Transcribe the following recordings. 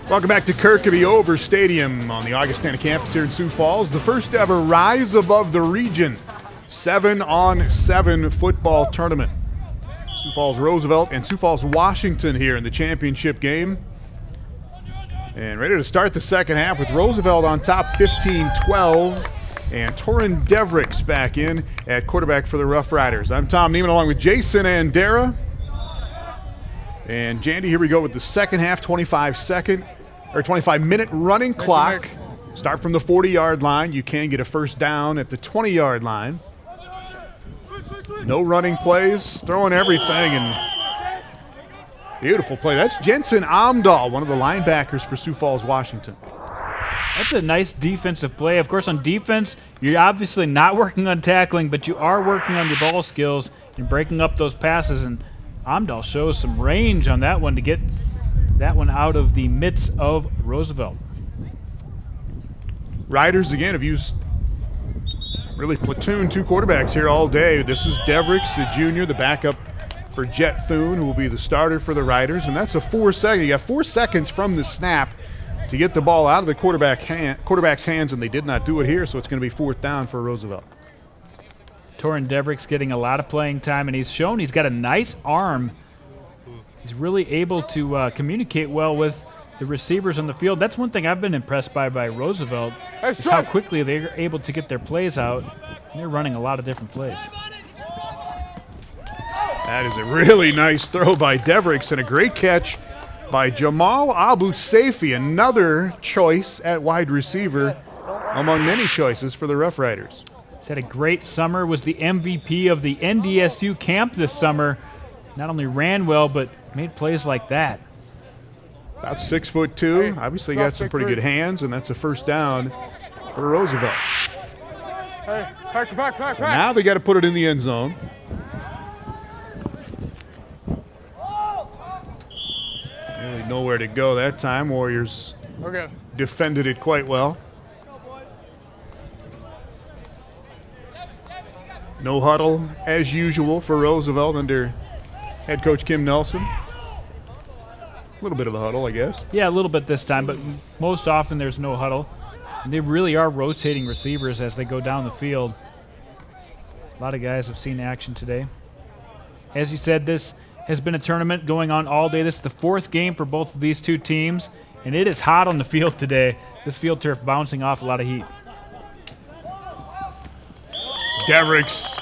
Welcome back to Kirkaby Over Stadium on the Augustana campus here in Sioux Falls. The first ever Rise Above the Region 7-on-7 football tournament. Sioux Falls Roosevelt and Sioux Falls Washington here in the championship game. And ready to start the second half with Roosevelt on top 15-12. And Torin Devricks back in at quarterback for the Rough Riders. I'm Tom Neiman along with Jason and Dara. And Jandy, here we go with the second half, 25-minute running clock. Start from the 40-yard line. You can get a first down at the 20-yard line. No running plays, throwing everything, and beautiful play. That's Jensen Amdahl, one of the linebackers for Sioux Falls, Washington. That's a nice defensive play. Of course, on defense, you're obviously not working on tackling, but you are working on your ball skills and breaking up those passes, and Amdahl shows some range on that one to get that one out of the midst of Roosevelt. Riders, again, have used really platoon two quarterbacks here all day. This is Devricks, the junior, the backup for Jet Thune, who will be the starter for the Riders, and that's a 4-second. You got 4 seconds from the snap to get the ball out of the quarterback's hands, and they did not do it here, so it's going to be fourth down for Roosevelt. Torin Devricks getting a lot of playing time, and he's shown he's got a nice arm. He's really able to communicate well with the receivers on the field. That's one thing I've been impressed by Roosevelt, is how quickly they're able to get their plays out. And they're running a lot of different plays. That is a really nice throw by Devricks and a great catch by Jamal Abu-Saifi, another choice at wide receiver among many choices for the Rough Riders. He's had a great summer, was the MVP of the NDSU camp this summer. Not only ran well, but made plays like that. About 6'2", obviously got some pretty good hands, and that's a first down for Roosevelt. So now they got to put it in the end zone. Really nowhere to go that time. Warriors defended it quite well. No huddle as usual for Roosevelt under head coach Kim Nelson. A little bit of a huddle, I guess. Yeah, a little bit this time, but most often there's no huddle. And they really are rotating receivers as they go down the field. A lot of guys have seen action today. As you said, this has been a tournament going on all day. This is the fourth game for both of these two teams, and it is hot on the field today. This field turf bouncing off a lot of heat. Devricks,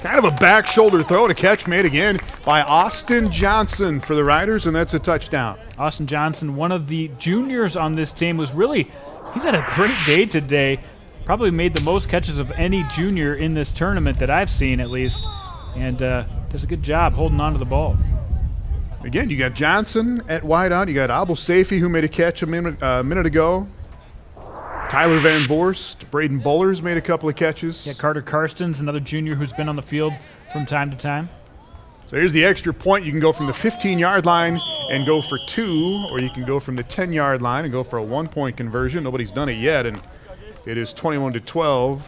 kind of a back shoulder throw, to catch made again by Austin Johnson for the Riders, and that's a touchdown. Austin Johnson, one of the juniors on this team, he's had a great day today. Probably made the most catches of any junior in this tournament that I've seen, at least, and does a good job holding on to the ball. Again, you got Johnson at wideout. You got Abu-Saifi, who made a catch a minute ago. Tyler Van Voorst, Braden Bullers made a couple of catches. Yeah, Carter Karstens, another junior who's been on the field from time to time. So here's the extra point. You can go from the 15-yard line and go for 2, or you can go from the 10-yard line and go for a 1-point conversion. Nobody's done it yet, and it is 21-12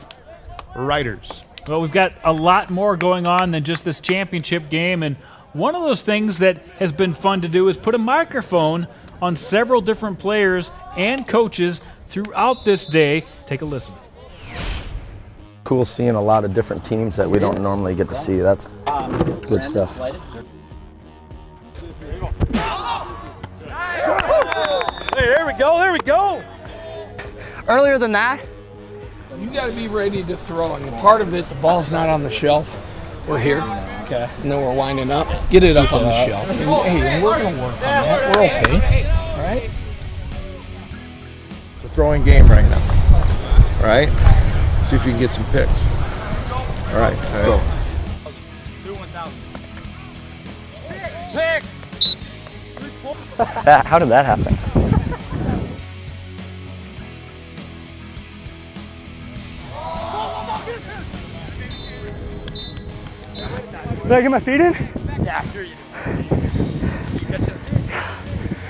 Riders. Well, we've got a lot more going on than just this championship game, and one of those things that has been fun to do is put a microphone on several different players and coaches throughout this day. Take a listen. Cool seeing a lot of different teams that we don't normally get to see. That's good stuff. Hey, there we go. Earlier than that, you got to be ready to throw. I mean, part of it, the ball's not on the shelf. We're here. Okay. And then we're winding up. Get it up on the shelf. And, hey, we're going to work on that. We're okay. All right? It's a throwing game right now. All right? See if you can get some picks. All right, let's go. 1,000. How did that happen? Did I get my feet in? Yeah, sure you do.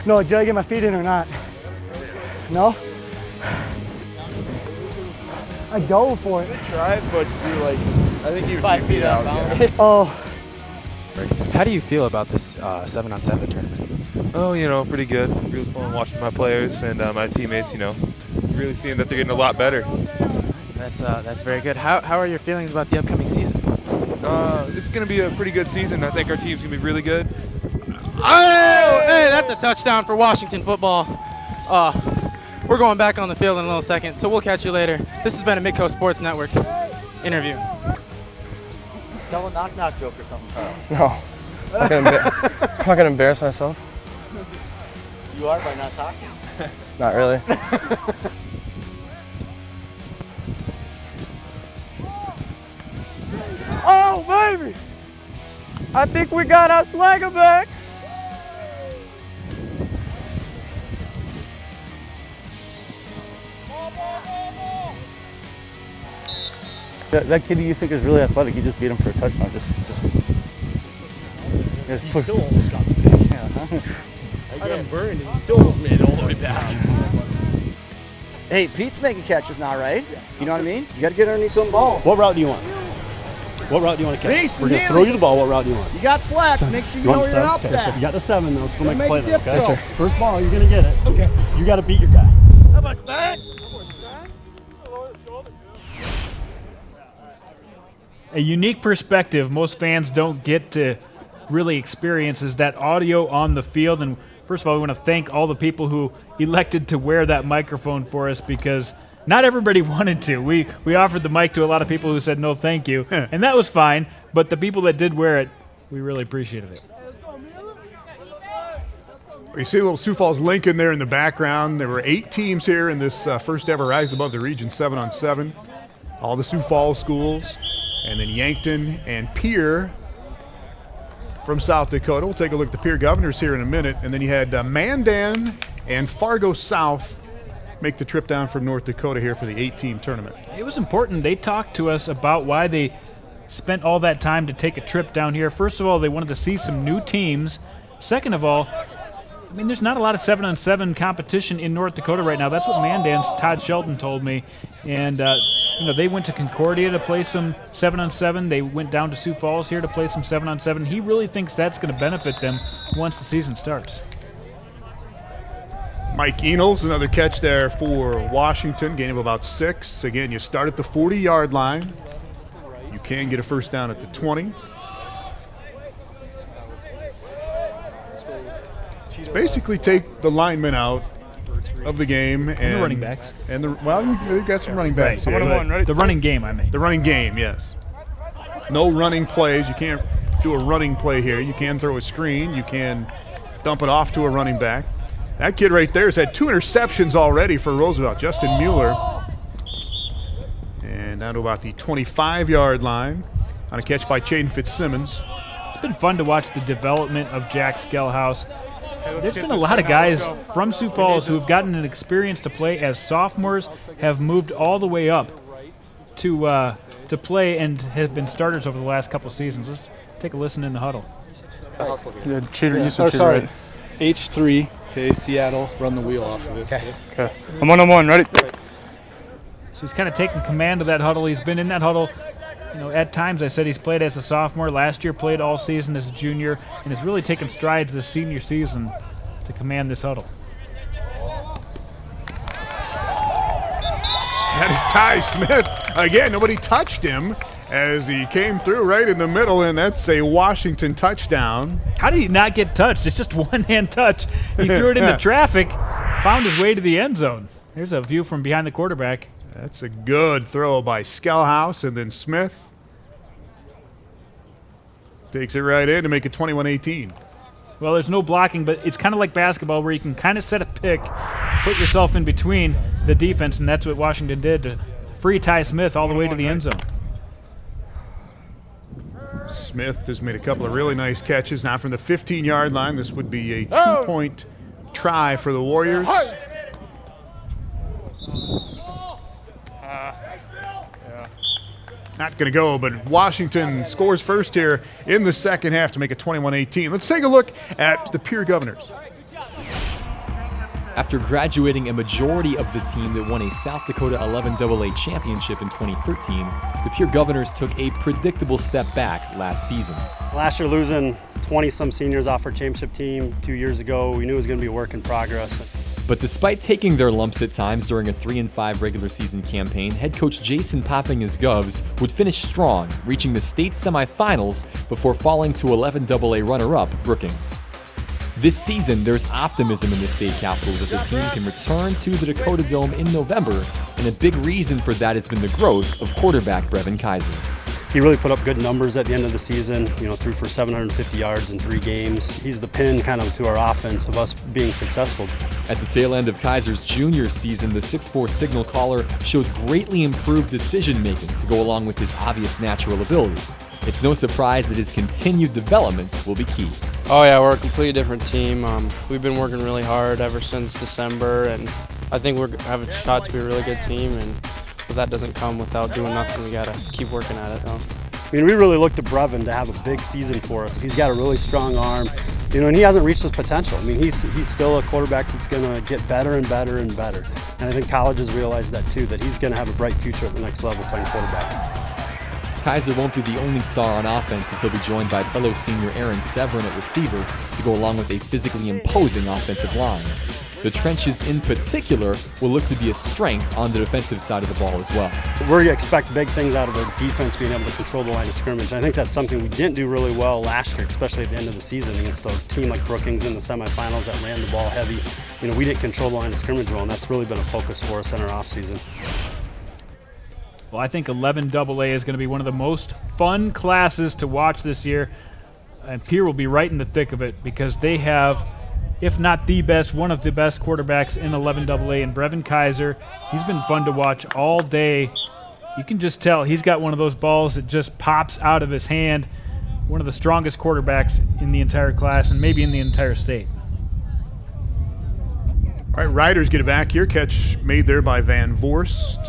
No, did I get my feet in or not? No? I go for it. Good try, but you're like, I think you're 5 feet out. Oh. How do you feel about this 7-on-7 tournament? Oh, pretty good. Really fun watching my players and my teammates, really seeing that they're getting a lot better. That's very good. How are your feelings about the upcoming season? This is going to be a pretty good season. I think our team's going to be really good. Oh, hey, that's a touchdown for Washington football. We're going back on the field in a little second, so we'll catch you later. This has been a Midco Sports Network interview. Tell a knock-knock joke or something. No. I'm not gonna embarrass myself. You are by not talking. Not really. Oh, baby! I think we got our swagger back. That kid you think is really athletic, you just beat him for a touchdown. Just He still almost got the pick. I got him burned, and he still almost made it all the way back. Hey, Pete's making catches now, right? You know what I mean? You got to get underneath the ball. What route do you want? What route do you want to catch? We're going to throw you the ball. What route do you want? You got flex. Make sure you know want where your seven? up's Okay, so at. you got the 7 now. Let's go make a play Make a then, dip okay? throw. First ball, you're going to get it. Okay. You got to beat your guy. How much back? A unique perspective most fans don't get to really experience is that audio on the field. And first of all, we want to thank all the people who elected to wear that microphone for us, because not everybody wanted to. We offered the mic to a lot of people who said no thank you, and that was fine. But the people that did wear it, we really appreciated it. You see a little Sioux Falls Lincoln there in the background. There were 8 teams here in this first ever Rise Above the Region 7-on-7. All the Sioux Falls schools. And then Yankton and Pierre from South Dakota. We'll take a look at the Pierre Governors here in a minute. And then you had Mandan and Fargo South make the trip down from North Dakota here for the 8-team tournament. It was important. They talked to us about why they spent all that time to take a trip down here. First of all, they wanted to see some new teams. Second of all, I mean, there's not a lot of 7-on-7 competition in North Dakota right now. That's what Mandan's Todd Shelton told me. And, they went to Concordia to play some 7-on-7. They went down to Sioux Falls here to play some 7-on-7. He really thinks that's going to benefit them once the season starts. Mike Enels, another catch there for Washington, gain of about 6. Again, you start at the 40-yard line. You can get a first down at the 20. Basically take the linemen out of the game. And the running backs. And they've got some running backs right. here. The running game, I mean. The running game, yes. No running plays. You can't do a running play here. You can throw a screen. You can dump it off to a running back. That kid right there has had 2 interceptions already for Roosevelt, Justin Mueller. And down to about the 25-yard line on a catch by Chaden Fitzsimmons. It's been fun to watch the development of Jack Skellhouse. There's been a lot of guys from Sioux Falls who have gotten an experience to play as sophomores, have moved all the way up to play, and have been starters over the last couple of seasons. Let's take a listen in the huddle. Sorry. H3. Okay, Seattle. Run the wheel off of it. Okay. I'm on, ready? So he's kind of taking command of that huddle. He's been in that huddle. At times I said he's played as a sophomore. Last year played all season as a junior, and has really taken strides this senior season to command this huddle. That is Ty Smith. Again, nobody touched him as he came through right in the middle, and that's a Washington touchdown. How did he not get touched? It's just one-hand touch. He threw it into traffic, found his way to the end zone. Here's a view from behind the quarterback. That's a good throw by Skellhouse, and then Smith takes it right in to make it 21-18. Well, there's no blocking, but it's kind of like basketball where you can kind of set a pick, put yourself in between the defense, and that's what Washington did to free Ty Smith all the way to the end zone. Smith has made a couple of really nice catches. Now from the 15-yard line, this would be a 2-point try for the Warriors. Not going to go, but Washington scores first here in the second half to make it 21-18. Let's take a look at the Pierre Governors. After graduating a majority of the team that won a South Dakota 11AA championship in 2013, the Pierre Governors took a predictable step back last season. Last year, losing 20-some seniors off our championship team 2 years ago, we knew it was going to be a work in progress. But despite taking their lumps at times during a 3-5 regular season campaign, head coach Jason Popping his Govs would finish strong, reaching the state semifinals before falling to 11AA runner-up Brookings. This season, there's optimism in the state capital that the team can return to the Dakota Dome in November, and a big reason for that has been the growth of quarterback Brevin Kaiser. He really put up good numbers at the end of the season, threw for 750 yards in 3 games. He's the pin kind of to our offense of us being successful. At the tail end of Kaiser's junior season, the 6'4 signal caller showed greatly improved decision-making to go along with his obvious natural ability. It's no surprise that his continued development will be key. Oh yeah, we're a completely different team. We've been working really hard ever since December, and I think we have a shot to be a really good team, but that doesn't come without doing nothing. We gotta keep working at it though. We really looked to Brevin to have a big season for us. He's got a really strong arm, and he hasn't reached his potential. He's still a quarterback that's gonna get better and better and better. And I think college has realized that too, that he's gonna have a bright future at the next level playing quarterback. Kaiser won't be the only star on offense, as he'll be joined by fellow senior Aaron Severin at receiver to go along with a physically imposing offensive line. The trenches in particular will look to be a strength on the defensive side of the ball as well. We expect big things out of our defense being able to control the line of scrimmage. I think that's something we didn't do really well last year, especially at the end of the season against a team like Brookings in the semifinals that ran the ball heavy. We didn't control the line of scrimmage well, and that's really been a focus for us in our offseason. Well, I think 11AA is going to be one of the most fun classes to watch this year, and Pierre will be right in the thick of it because they have, if not the best, one of the best quarterbacks in 11AA, and Brevin Kaiser. He's been fun to watch all day. You can just tell he's got one of those balls that just pops out of his hand. One of the strongest quarterbacks in the entire class and maybe in the entire state. All right, Riders get it back here. Catch made there by Van Voorst.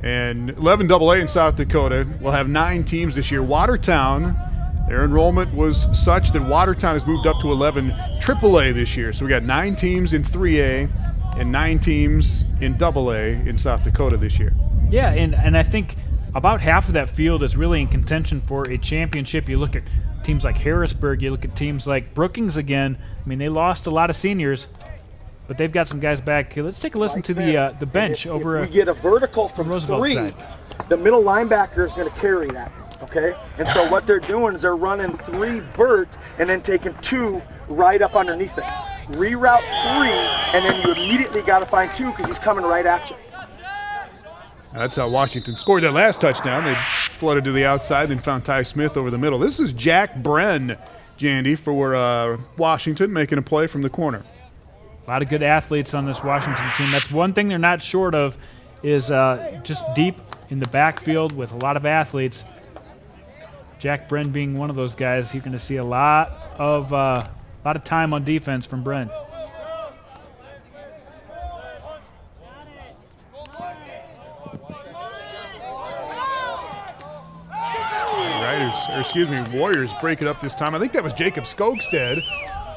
And 11AA in South Dakota will have 9 teams this year. Watertown, their enrollment was such that Watertown has moved up to 11 AAA this year. So we got 9 teams in 3A and 9 teams in AA in South Dakota this year. Yeah, and I think about half of that field is really in contention for a championship. You look at teams like Harrisburg, you look at teams like Brookings again. They lost a lot of seniors, but they've got some guys back. Let's take a listen to the bench over. If we get a vertical from Roosevelt 3, side. The middle linebacker is going to carry that. Okay, and so what they're doing is they're running 3 vert and then taking 2 right up underneath it. Reroute 3, and then you immediately got to find 2 because he's coming right at you. That's how Washington scored that last touchdown. They flooded to the outside, then found Ty Smith over the middle. This is Jack Brenn, Jandy, for Washington, making a play from the corner. A lot of good athletes on this Washington team. That's one thing they're not short of, is just deep in the backfield with a lot of athletes. Jack Brenn being one of those guys. You're going to see a lot of time on defense from Brenn. Warriors break it up this time. I think that was Jacob Skogstad,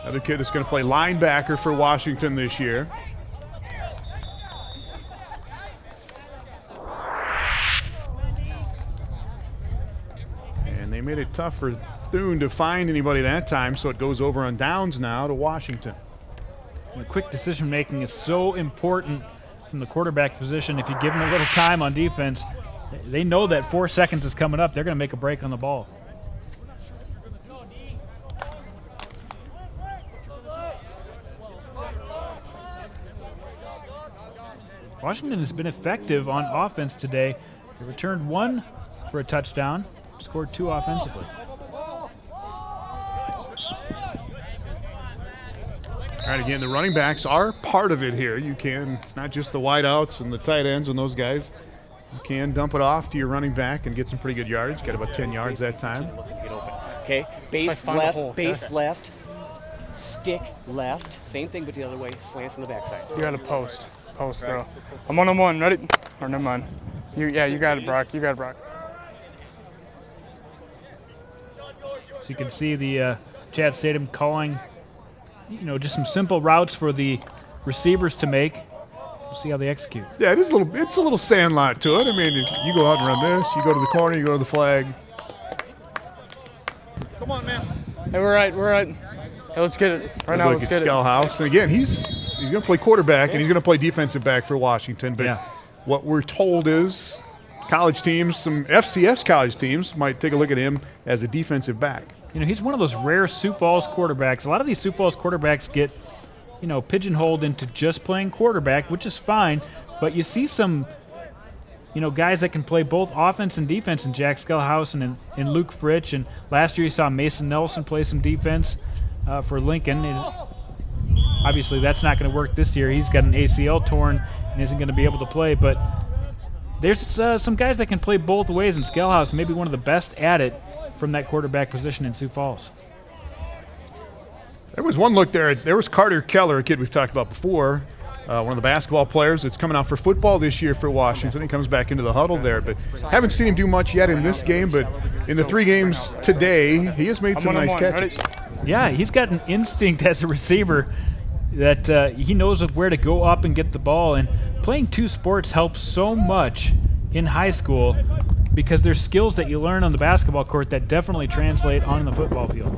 another kid that's going to play linebacker for Washington this year. And they made it tough for Thune to find anybody that time, so it goes over on downs now to Washington. The quick decision-making is so important from the quarterback position. If you give them a little time on defense, they know that 4 seconds is coming up. They're going to make a break on the ball. Washington has been effective on offense today. They returned 1 for a touchdown, scored 2 offensively. All right, again, the running backs are part of it here. It's not just the wideouts and the tight ends and those guys. You can dump it off to your running back and get some pretty good yards. Got about 10 yards that time. Okay, base left, base left, stick left. Same thing, but the other way, slants on the backside. You got a post throw. I'm 1-on-1, ready? Or never mind. You got it, Brock. You got it, Brock. So you can see the Chad Stadium calling just some simple routes for the receivers to make. We'll see how they execute. Yeah, it's a little sandlot to it. I mean, you go out and run this, you go to the corner, you go to the flag. Come on, man. Hey, we're right. Hey, let's get it. Right now, let's get it. Skelhouse. And again, he's going to play quarterback, and he's going to play defensive back for Washington. But what we're told is college teams, some FCS college teams, might take a look at him as a defensive back. He's one of those rare Sioux Falls quarterbacks. A lot of these Sioux Falls quarterbacks get, pigeonholed into just playing quarterback, which is fine. But you see some, guys that can play both offense and defense in Jack Skelhouse and in Luke Fritsch. And last year you saw Mason Nelson play some defense for Lincoln. Obviously, that's not going to work this year. He's got an ACL torn and isn't going to be able to play. But there's some guys that can play both ways, and Skelhouse may be one of the best at it from that quarterback position in Sioux Falls. There was one look there. There was Carter Keller, a kid we've talked about before, one of the basketball players that's coming out for football this year for Washington. He comes back into the huddle there, but haven't seen him do much yet in this game. But in the 3 games today, he has made some nice catches. Yeah, he's got an instinct as a receiver that he knows where to go up and get the ball. And playing 2 sports helps so much in high school because there's skills that you learn on the basketball court that definitely translate on the football field.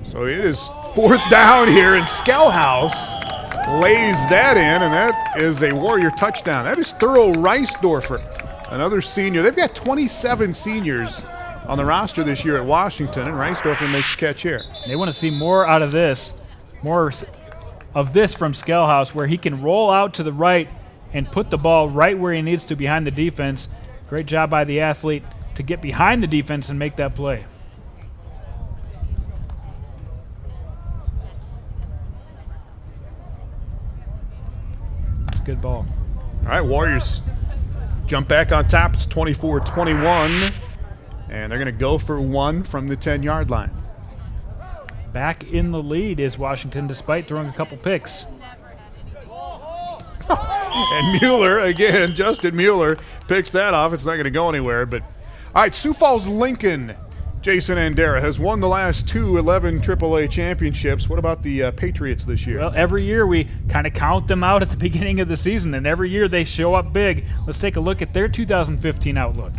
So it is 4th down here, and Skelhouse lays that in, and that is a Warrior touchdown. That is Thurl Reisdorfer, another senior. They've got 27 seniors on the roster this year at Washington, and Reisdorfer makes the catch here. They want to see more out of this, more of this from Skelhouse, where he can roll out to the right and put the ball right where he needs to behind the defense. Great job by the athlete to get behind the defense and make that play. Good ball. All right, Warriors jump back on top. It's 24-21, and they're going to go for 1 from the 10-yard line. Back in the lead is Washington, despite throwing a couple picks. And Mueller, again, Justin Mueller picks that off. It's not going to go anywhere. But all right, Sioux Falls Lincoln, Jason Andera, has won the last 2 11 AAA championships. What about the Patriots this year? Well, every year we kind of count them out at the beginning of the season, and every year they show up big. Let's take a look at their 2015 outlook.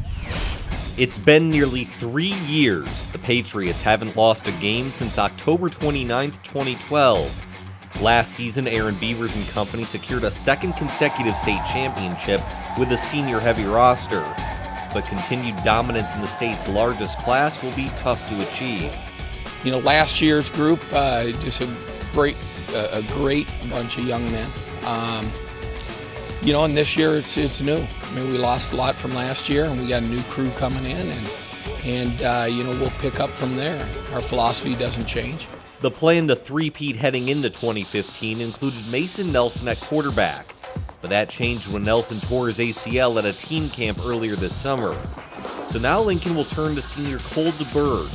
It's been nearly 3 years. The Patriots haven't lost a game since October 29th, 2012. Last season, Aaron Beavers and company secured a 2nd consecutive state championship with a senior-heavy roster. But continued dominance in the state's largest class will be tough to achieve. Last year's group, just a great bunch of young men. And this year it's new. I mean, we lost a lot from last year, and we got a new crew coming in, and we'll pick up from there. Our philosophy doesn't change. The plan to three-peat heading into 2015 included Mason Nelson at quarterback. But that changed when Nelson tore his ACL at a team camp earlier this summer. So now Lincoln will turn to senior Cole DeBerg.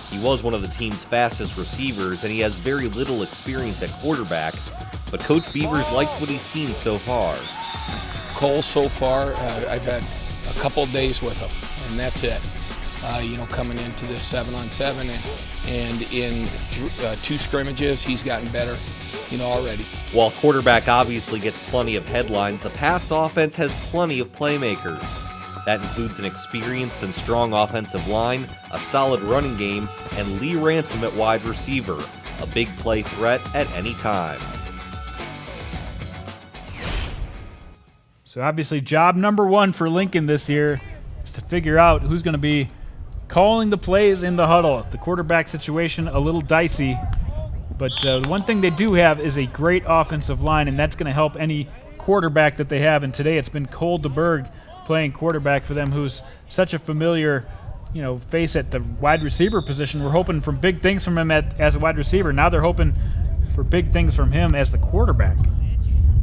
He was one of the team's fastest receivers, and he has very little experience at quarterback, but Coach Beavers likes what he's seen so far. Cole, so far, I've had a couple days with him, and that's it. Coming into this 7-on-7, and in 2 scrimmages, he's gotten better. Already. While quarterback obviously gets plenty of headlines, the Pats offense has plenty of playmakers. That includes an experienced and strong offensive line, a solid running game, and Lee Ransom at wide receiver, a big play threat at any time. So obviously job number 1 for Lincoln this year is to figure out who's going to be calling the plays in the huddle. The quarterback situation a little dicey. But the one thing they do have is a great offensive line, and that's going to help any quarterback that they have. And today it's been Cole DeBerg playing quarterback for them, who's such a familiar, face at the wide receiver position. We're hoping for big things from him as a wide receiver. Now they're hoping for big things from him as the quarterback.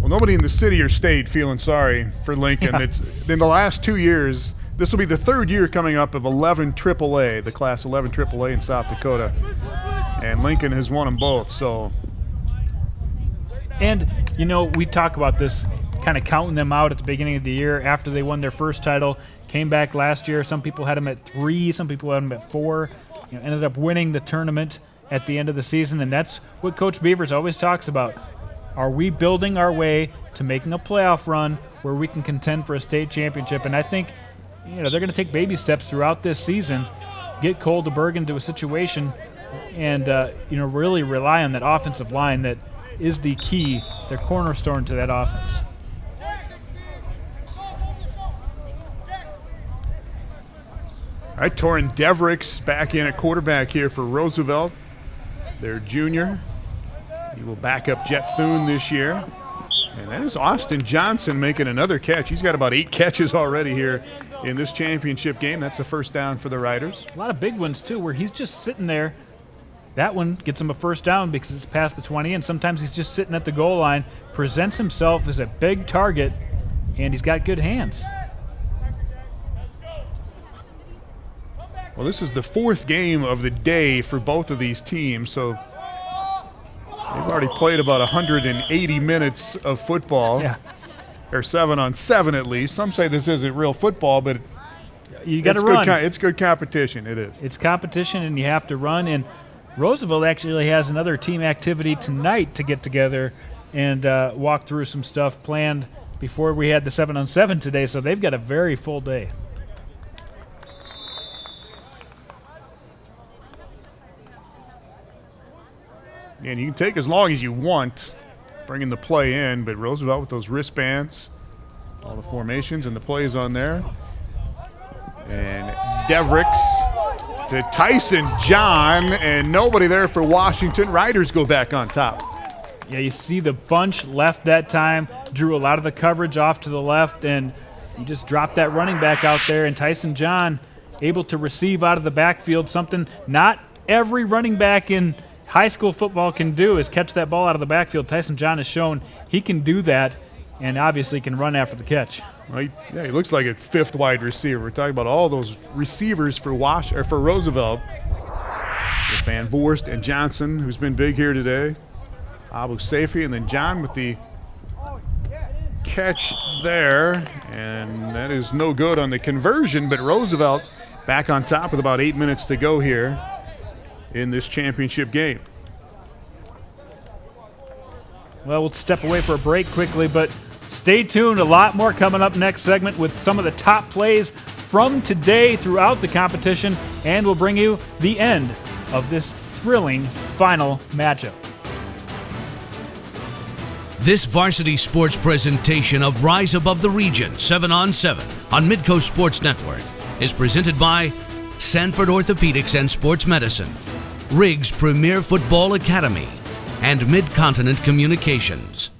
Well, nobody in the city or state feeling sorry for Lincoln. Yeah. It's in the last 2 years. This will be the 3rd year coming up of 11 AAA, the class 11 AAA in South Dakota. And Lincoln has won them both, so. And, we talk about this, kind of counting them out at the beginning of the year after they won their first title, came back last year. Some people had them at 3, some people had them at 4, ended up winning the tournament at the end of the season, and that's what Coach Beavers always talks about. Are we building our way to making a playoff run where we can contend for a state championship? And I think, they're going to take baby steps throughout this season, get Cole DeBerg into a situation, and really rely on that offensive line that is the key, their cornerstone to that offense. All right, Torrin Devricks back in at quarterback here for Roosevelt. Their junior. He will back up Jet Thune this year. And that is Austin Johnson making another catch. He's got about 8 catches already here in this championship game. That's a first down for the Riders. A lot of big ones, too, where he's just sitting there. That one gets him a first down because it's past the 20, and sometimes he's just sitting at the goal line, presents himself as a big target, and he's got good hands. Well, this is the 4th game of the day for both of these teams, so they've already played about 180 minutes of football. Yeah. Or 7-on-7 at least. Some say this isn't real football, but you got to run. It's good competition. It is. It's competition, and you have to run. And Roosevelt actually has another team activity tonight to get together and walk through some stuff planned before we had the 7-on-7 today, so they've got a very full day. And you can take as long as you want bringing the play in, but Roosevelt with those wristbands, all the formations and the plays on there. And Devricks to Tyson John, and nobody there for Washington. Riders go back on top. Yeah, you see the bunch left that time, drew a lot of the coverage off to the left, and you just dropped that running back out there, and Tyson John able to receive out of the backfield, something not every running back in high school football can do is catch that ball out of the backfield. Tyson John has shown he can do that and obviously can run after the catch. Well, he looks like a 5th wide receiver. We're talking about all those receivers for Roosevelt. With Van Voorst and Johnson, who's been big here today. Abu Saifi, and then John with the catch there. And that is no good on the conversion, but Roosevelt back on top with about 8 minutes to go here in this championship game. Well, we'll step away for a break quickly, but stay tuned. A lot more coming up next segment with some of the top plays from today throughout the competition, and we'll bring you the end of this thrilling final matchup. This varsity sports presentation of Rise Above the Region 7-on-7 on Midco Sports Network is presented by Sanford Orthopedics and Sports Medicine, Riggs Premier Football Academy, and Mid-Continent Communications.